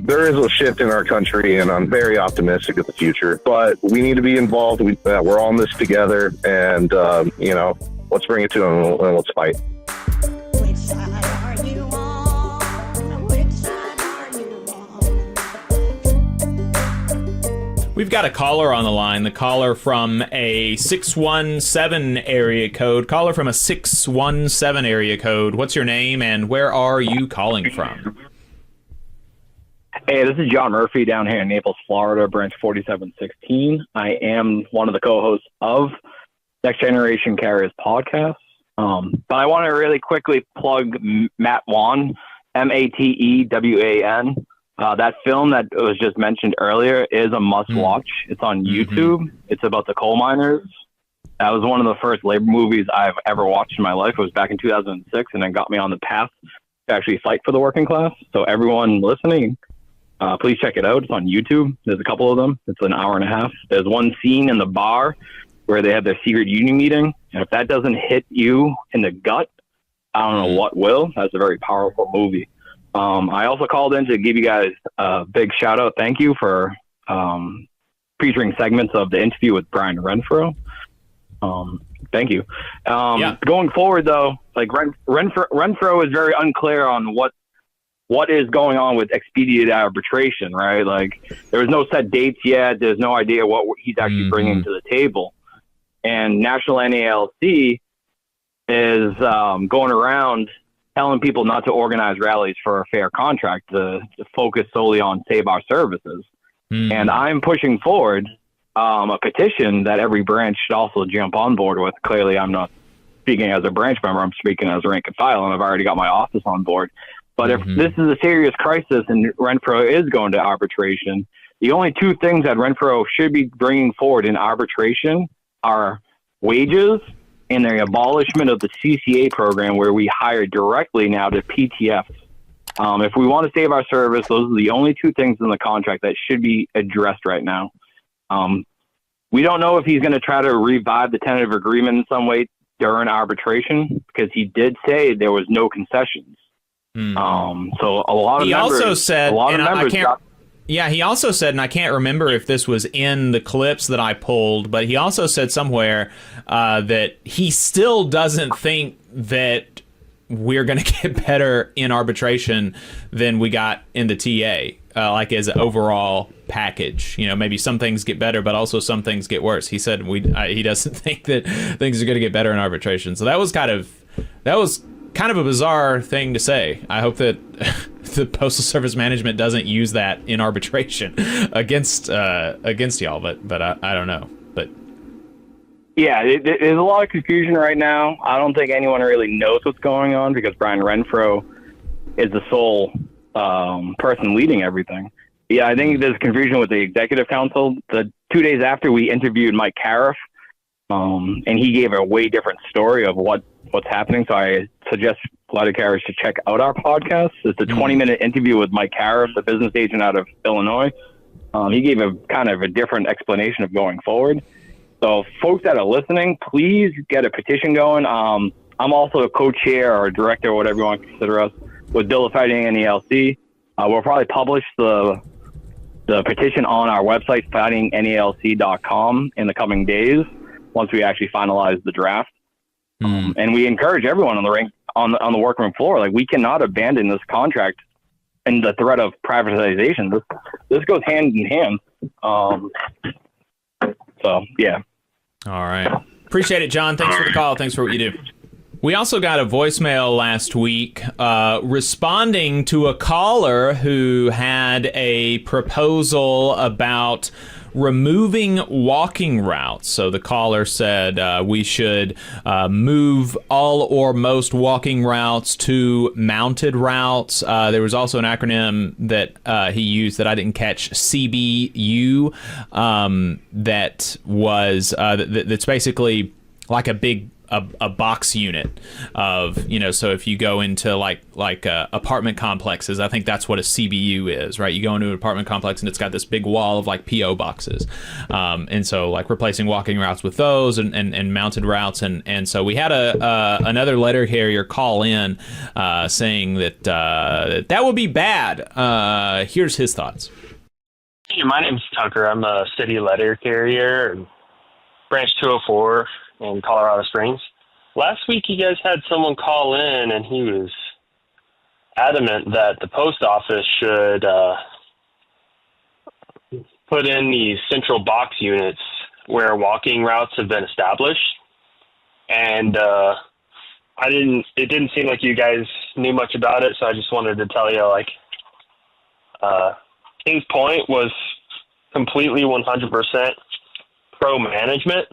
there is a shift in our country, and I'm very optimistic of the future. But we need to be involved. We're all in this together, and let's bring it to them and let's fight. Which side are you on? Which side are you on? We've got a caller on the line. The caller from a 617 area code. Caller from a 617 area code. What's your name and where are you calling from? Hey, this is John Murphy down here in Naples, Florida, branch 4716. I am one of the co-hosts of Next Generation Carriers podcast. But I want to really quickly plug Matt Wan, Matewan. That film that was just mentioned earlier is a must-watch. It's on YouTube. It's about the coal miners. That was one of the first labor movies I've ever watched in my life. It was back in 2006, and it got me on the path to actually fight for the working class. So everyone listening, please check it out. It's on YouTube. There's a couple of them. It's an hour and a half. There's one scene in the bar where they have their secret union meeting. And if that doesn't hit you in the gut, I don't know what will. That's a very powerful movie. I also called in to give you guys a big shout out. Thank you for featuring segments of the interview with Brian Renfroe. Thank you. Going forward, though, like Renfroe is very unclear on what is going on with expedited arbitration, right? Like, there was no set dates yet. There's no idea what he's actually bringing to the table. And National NALC is going around telling people not to organize rallies for a fair contract, to focus solely on Save Our Services. And I'm pushing forward a petition that every branch should also jump on board with. Clearly, I'm not speaking as a branch member. I'm speaking as a rank and file, and I've already got my office on board. But if this is a serious crisis and Renfroe is going to arbitration, the only two things that Renfroe should be bringing forward in arbitration are wages and the abolishment of the CCA program, where we hire directly now to PTFs. If we want to save our service, those are the only two things in the contract that should be addressed right now. We don't know if he's going to try to revive the tentative agreement in some way during arbitration, because he did say there was no concessions. So a lot of he members, also said, a lot of and members I can't, yeah, he also said, and I can't remember if this was in the clips that I pulled, but he also said somewhere that he still doesn't think that we're going to get better in arbitration than we got in the TA, like as an overall package. You know, maybe some things get better, but also some things get worse. He said he doesn't think that things are going to get better in arbitration. So that was kind of a bizarre thing to say. I hope that the Postal Service management doesn't use that in arbitration against y'all, but I don't know. But yeah, there's a lot of confusion right now. I don't think anyone really knows what's going on, because Brian Renfroe is the sole person leading everything. Yeah, I think there's confusion with the executive council. The 2 days after we interviewed Mike Cariff, and he gave a way different story of what's happening. So I suggest a lot of carriers to check out our podcast. It's a 20-minute interview with Mike Cariff, the business agent out of Illinois. He gave a kind of a different explanation of going forward. So folks that are listening, please get a petition going. I'm also a co-chair or director, or whatever you want to consider us, with Bill of Fighting NALC. We'll probably publish the petition on our website, fightingnalc.com, in the coming days, once we actually finalize the draft. And we encourage everyone on the workroom floor. Like, we cannot abandon this contract and the threat of privatization. This goes hand in hand. So, yeah. all right. Appreciate it, John. Thanks for the call. Thanks for what you do. We also got a voicemail last week responding to a caller who had a proposal about removing walking routes. So the caller said we should move all or most walking routes to mounted routes. There was also an acronym that he used that I didn't catch, CBU, that was that's basically like a big a box unit of, so if you go into like apartment complexes, I think that's what a CBU is, right? You go into an apartment complex and it's got this big wall of like PO boxes, and so like replacing walking routes with those and mounted routes, and so we had another letter carrier call in saying that that would be bad. Here's his thoughts. Hey, my name's Tucker. I'm a city letter carrier, branch 204 in Colorado Springs. Last week, you guys had someone call in, and he was adamant that the post office should put in these central box units where walking routes have been established. And it didn't seem like you guys knew much about it, so I just wanted to tell you, his point was completely 100% pro-management,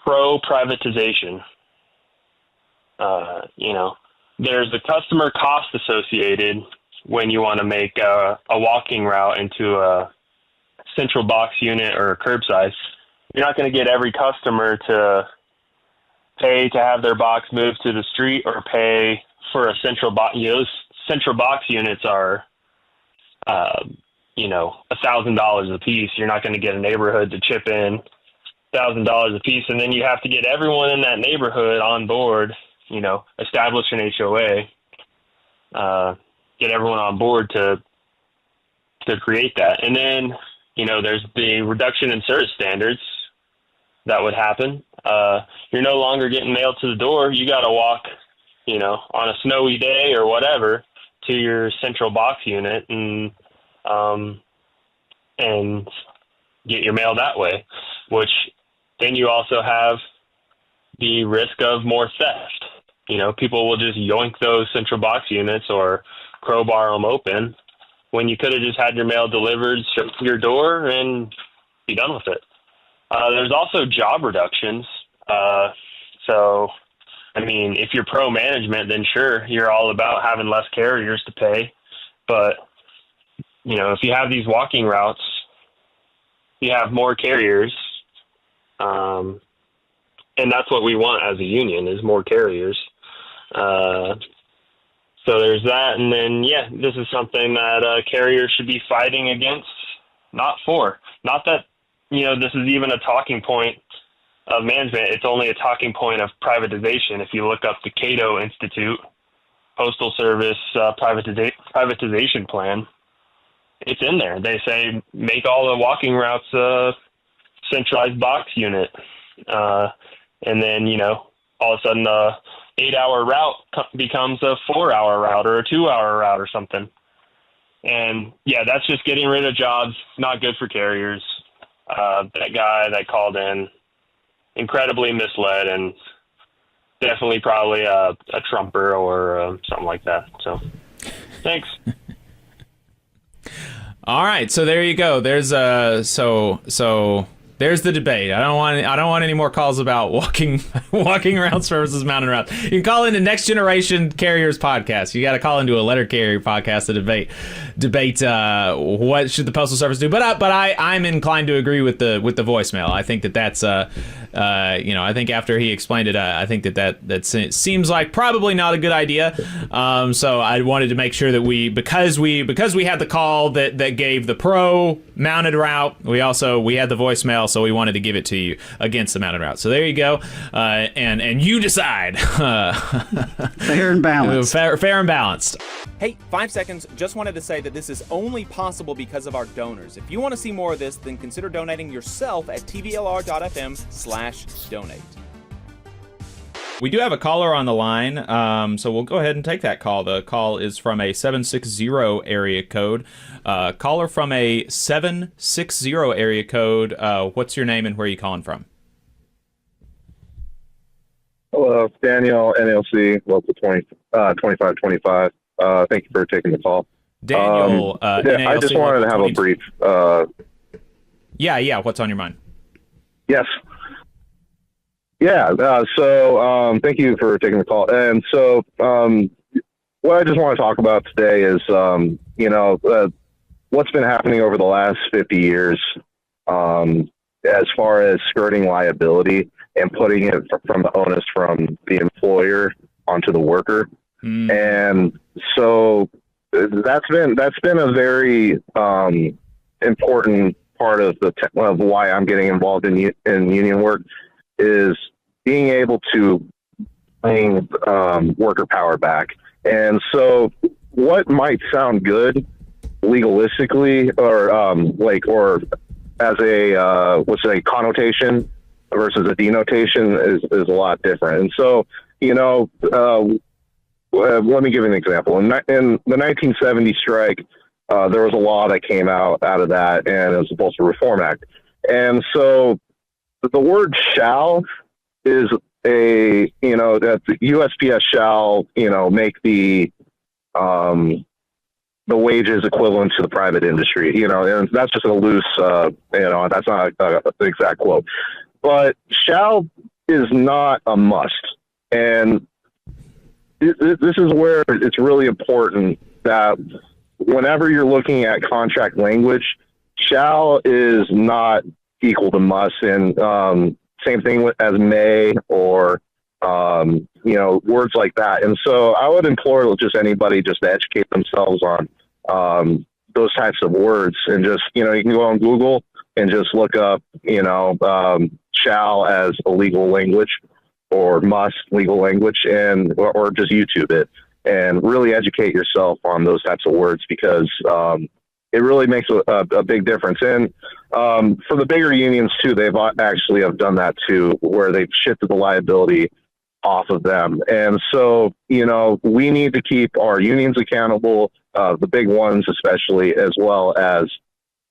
pro-privatization. There's the customer cost associated when you want to make a walking route into a central box unit or a curbside. You're not going to get every customer to pay to have their box moved to the street or pay for a central box. Central box units are $1,000 a piece. You're not going to get a neighborhood to chip in $1,000 a piece, and then you have to get everyone in that neighborhood on board. Establish an HOA, get everyone on board to create that, and then there's the reduction in service standards that would happen. You're no longer getting mail to the door. You got to walk, on a snowy day or whatever, to your central box unit and get your mail that way, which then you also have the risk of more theft. People will just yoink those central box units or crowbar them open when you could have just had your mail delivered to your door and be done with it. There's also job reductions. If you're pro-management, then sure, you're all about having less carriers to pay. But, if you have these walking routes, you have more carriers. And that's what we want as a union, is more carriers. So there's that. And then, this is something that carriers should be fighting against, not for. Not that, this is even a talking point of management. It's only a talking point of privatization. If you look up the Cato Institute Postal Service privatization plan, it's in there. They say make all the walking routes a centralized box unit. And then, all of a sudden the 8-hour route becomes a 4-hour route or a 2-hour route or something. And that's just getting rid of jobs. Not good for carriers. That guy that called in, incredibly misled, and definitely probably a Trumper or something like that. So thanks. All right, so there you go. There's there's the debate. I don't want any more calls about walking routes versus mounted routes. You can call into Next Generation Carriers podcast. You got to call into a letter carrier podcast to debate what should the Postal Service do. But I'm inclined to agree with the voicemail. I think that's I think after he explained it, I think that seems like probably not a good idea. So I wanted to make sure that because we had the call that gave the pro mounted route, we had the voicemail. So we wanted to give it to you against the mounted route. So there you go, and you decide. Fair and balanced. Fair and balanced. Hey, 5 seconds. Just wanted to say that this is only possible because of our donors. If you want to see more of this, then consider donating yourself at tvlr.fm/donate. We do have a caller on the line, so we'll go ahead and take that call. The call is from a 760 area code. Caller from a 760 area code. What's your name and where are you calling from? Hello, Daniel, NLC, local 2525. Thank you for taking the call. Daniel, NALC, I just wanted to have a brief... Yeah, what's on your mind? Yes. Yeah, so thank you for taking the call. And so what I just want to talk about today is, what's been happening over the last 50 years as far as skirting liability and putting it from the onus from the employer onto the worker. And so that's been a very important part of of why I'm getting involved in union work, is being able to bring worker power back. And so what might sound good legalistically or as a connotation versus a denotation is a lot different. And so, let me give you an example. In the 1970 strike, there was a law that came out of that, and it was the Postal Reform Act. And so the word shall is that the USPS shall, make the wages equivalent to the private industry, and that's just a loose, that's not the exact quote, but shall is not a must. And this is where it's really important that whenever you're looking at contract language, shall is not equal to must. And same thing as may or, words like that. And so I would implore just anybody just to educate themselves on those types of words. And just, you can go on Google and just look up, shall as a legal language, or must legal language, and or just YouTube it and really educate yourself on those types of words, because it really makes a big difference. And for the bigger unions too, they've actually have done that too, where they've shifted the liability off of them. And so, we need to keep our unions accountable, the big ones especially, as well as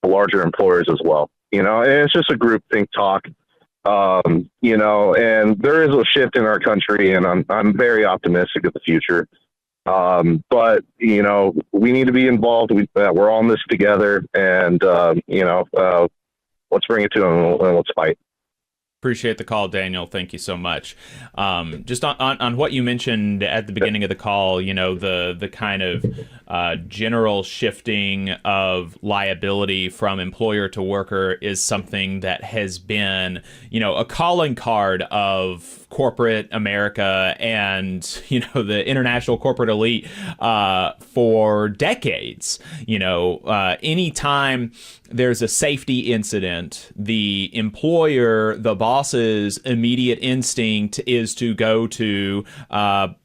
the larger employers as well. And it's just a group think talk. And there is a shift in our country, and I'm very optimistic of the future. But we need to be involved. We're all in this together, and let's bring it to them and let's fight. Appreciate the call, Daniel. Thank you so much. Just on what you mentioned at the beginning of the call, the kind of general shifting of liability from employer to worker is something that has been, a calling card of corporate America and, the international corporate elite for decades. Anytime there's a safety incident, the employer, the boss's immediate instinct is to go to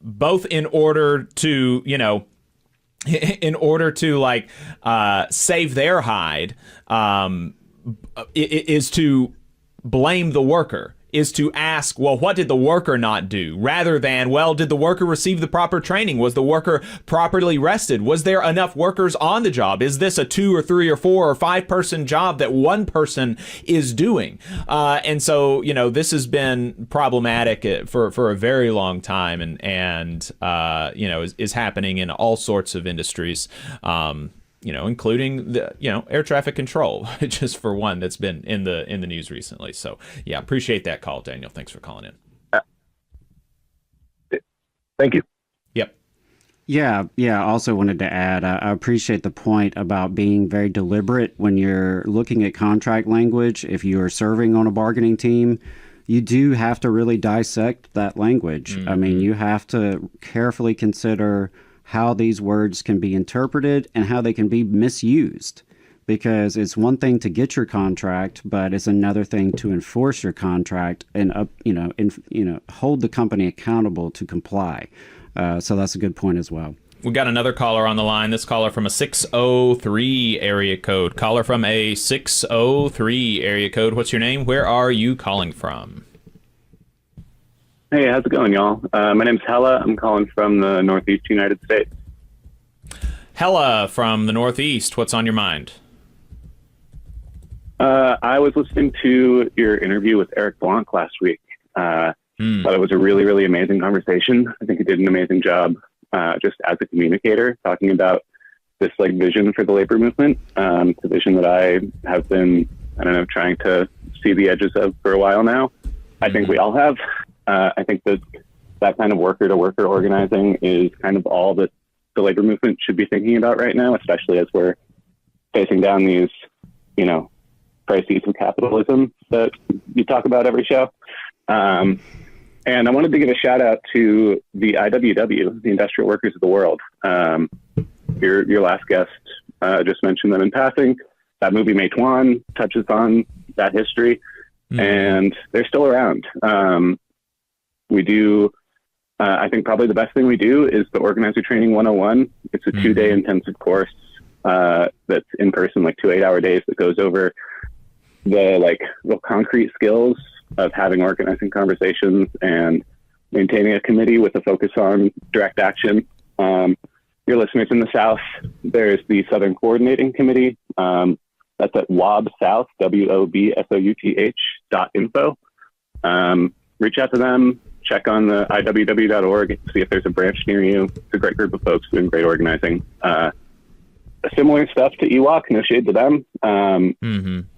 both in order to, save their hide, is to blame the worker, is to ask, well, what did the worker not do? Rather than, well, did the worker receive the proper training? Was the worker properly rested? Was there enough workers on the job? Is this a 2 or 3 or 4 or 5 person job that one person is doing? And so, this has been problematic for a very long time, and is happening in all sorts of industries. Including the, air traffic control, just for one, that's been in the news recently. So yeah, appreciate that call, Daniel. Thanks for calling in. Thank you. Yep. Yeah. Also wanted to add, I appreciate the point about being very deliberate when you're looking at contract language. If you are serving on a bargaining team, you do have to really dissect that language. Mm-hmm. I mean, you have to carefully consider how these words can be interpreted and how they can be misused, because it's one thing to get your contract, but it's another thing to enforce your contract and hold the company accountable to comply. So that's a good point as well. We got another caller on the line. This caller from a 603 area code. Caller from a 603 area code. What's your name? Where are you calling from? Hey, how's it going, y'all? My name's Hella. I'm calling from the Northeast United States. Hella from the Northeast. What's on your mind? I was listening to your interview with Eric Blanc last week. Thought it was a really, really amazing conversation. I think he did an amazing job just as a communicator, talking about this vision for the labor movement. It's a vision that I have been, trying to see the edges of for a while now. I think we all have. I think that kind of worker-to-worker organizing is kind of all that the labor movement should be thinking about right now, especially as we're facing down these, crises of capitalism that you talk about every show. And I wanted to give a shout out to the IWW, the Industrial Workers of the World. Your last guest just mentioned them in passing. That movie Matewan touches on that history, and they're still around. We do, I think probably the best thing we do is the Organizer Training 101. It's a 2-day intensive course that's in person, like 2 8-hour days, that goes over the real concrete skills of having organizing conversations and maintaining a committee with a focus on direct action. Your listeners in the South, there's the Southern Coordinating Committee. That's at WOBSouth, WOBSOUTH.info. Reach out to them, check on the IWW.org, see if there's a branch near you. It's a great group of folks doing great organizing. Similar stuff to EWOC, no shade to them. And,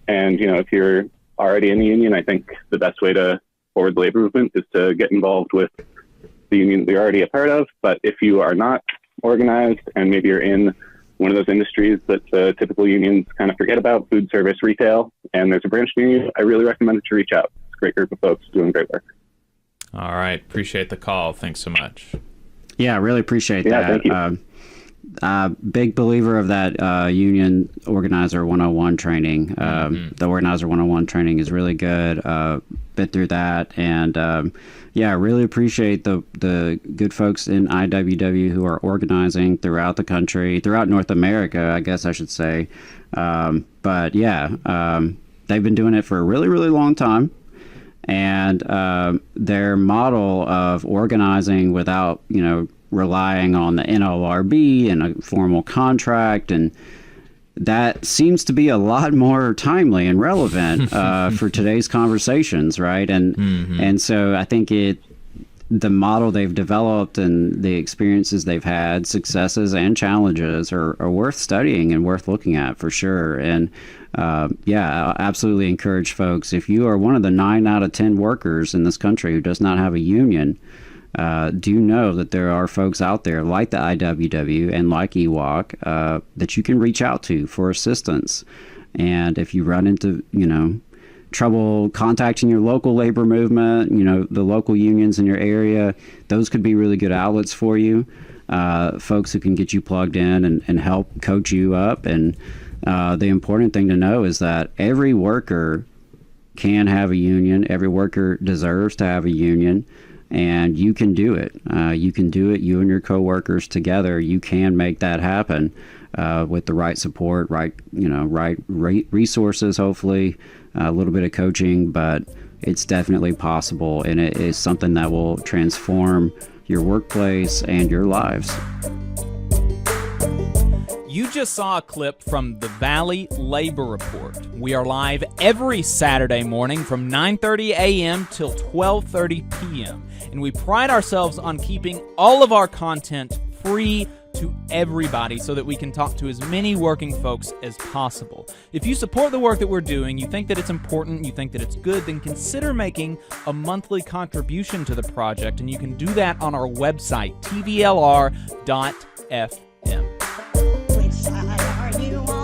if you're already in the union, I think the best way to forward the labor movement is to get involved with the union that you're already a part of. But if you are not organized and maybe you're in one of those industries that the typical unions kind of forget about, food service, retail, and there's a branch near you, I really recommend that you reach out. It's a great group of folks doing great work. All right. Appreciate the call. Thanks so much. Yeah, I really appreciate that. Thank you. Big believer of that Union Organizer 101 training. The Organizer 101 training is really good. Been through that, and I really appreciate the good folks in IWW who are organizing throughout the country, throughout North America, I guess I should say. They've been doing it for a really, really long time. And their model of organizing without, relying on the NLRB and a formal contract, and that seems to be a lot more timely and relevant for today's conversations, right? And so I think the model they've developed and the experiences they've had, successes and challenges, are worth studying and worth looking at for sure. And I absolutely encourage folks, if you are one of the 9 out of 10 workers in this country who does not have a union, do know that there are folks out there like the IWW and like EWOC that you can reach out to for assistance. And if you run into, trouble contacting your local labor movement, the local unions in your area, those could be really good outlets for you. Folks who can get you plugged in and help coach you up. And the important thing to know is that every worker can have a union. Every worker deserves to have a union. And you can do it. You can do it. You and your coworkers together, you can make that happen with the right support, right resources, hopefully, a little bit of coaching. But it's definitely possible, and it is something that will transform your workplace and your lives. You just saw a clip from the Valley Labor Report. We are live every Saturday morning from 9:30 a.m. till 12:30 p.m. And we pride ourselves on keeping all of our content free to everybody so that we can talk to as many working folks as possible. If you support the work that we're doing, you think that it's important, you think that it's good, then consider making a monthly contribution to the project, and you can do that on our website, tvlr.fm. Which side are you on?